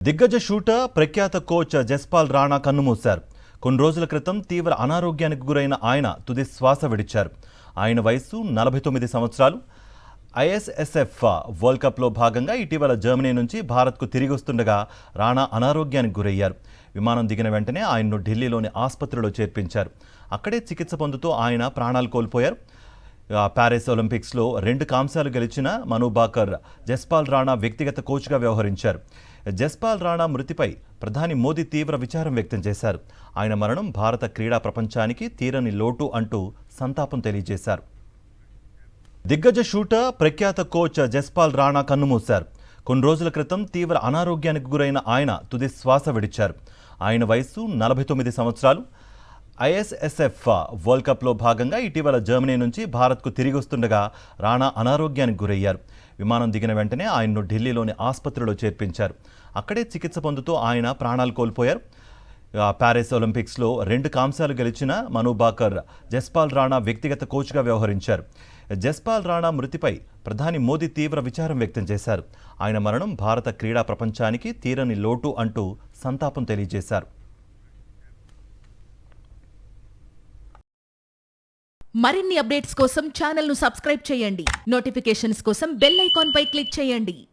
దిగ్గజ షూటర్ ప్రఖ్యాత కోచ్ జస్పాల్ రాణా కన్నుమూశారు. కొన్ని రోజుల క్రితం తీవ్ర అనారోగ్యానికి గురైన ఆయన తుది శ్వాస విడిచారు. ఆయన వయసు 49 సంవత్సరాలు. ఐఎస్ఎస్ఎఫ్ వరల్డ్ కప్లో భాగంగా ఇటీవల జర్మనీ నుంచి భారత్కు తిరిగి వస్తుండగా రాణా అనారోగ్యానికి గురయ్యారు. విమానం దిగిన వెంటనే ఆయన్ను ఢిల్లీలోని ఆసుపత్రిలో చేర్పించారు. అక్కడే చికిత్స పొందుతూ ఆయన ప్రాణాలు కోల్పోయారు. ప్యారిస్ ఒలింపిక్స్లో 2 కాంస్యాలు గెలిచిన మను భాకర్ జస్పాల్ రాణా వ్యక్తిగత కోచ్గా వ్యవహరించారు. జస్పాల్ రాణా మృతిపై ప్రధాని మోదీ తీవ్ర విచారం వ్యక్తం చేశారు. ఆయన మరణం భారత క్రీడా ప్రపంచానికి తీరని లోటు అంటూ సంతాపం తెలియజేశారు. దిగ్గజ షూటర్ ప్రఖ్యాత కోచ్ జస్పాల్ రాణా కన్నుమూశారు. కొన్ని రోజుల క్రితం తీవ్ర అనారోగ్యానికి గురైన ఆయన తుది శ్వాస విడిచారు. ఆయన వయసు 49 సంవత్సరాలు. ఐఎస్ఎస్ఎఫ్ వరల్డ్ కప్లో భాగంగా ఇటీవల జర్మనీ నుంచి భారత్కు తిరిగి వస్తుండగా రాణా అనారోగ్యానికి గురయ్యారు. విమానం దిగిన వెంటనే ఆయన్ను ఢిల్లీలోని ఆసుపత్రిలో చేర్పించారు. అక్కడే చికిత్స పొందుతూ ఆయన ప్రాణాలు కోల్పోయారు. ప్యారిస్ ఒలింపిక్స్లో 2 కాంస్యాలు గెలిచిన మను భాకర్ జస్పాల్ రాణా వ్యక్తిగత కోచ్గా వ్యవహరించారు. జస్పాల్ రాణా మృతిపై ప్రధాని మోదీ తీవ్ర విచారం వ్యక్తం చేశారు. ఆయన మరణం భారత క్రీడా ప్రపంచానికి తీరని లోటు అంటూ సంతాపం తెలియజేశారు. మరిన్ని అప్డేట్స్ కోసం ఛానల్ను సబ్స్క్రైబ్ చేయండి. నోటిఫికేషన్స్ కోసం బెల్ ఐకాన్ పై క్లిక్ చేయండి.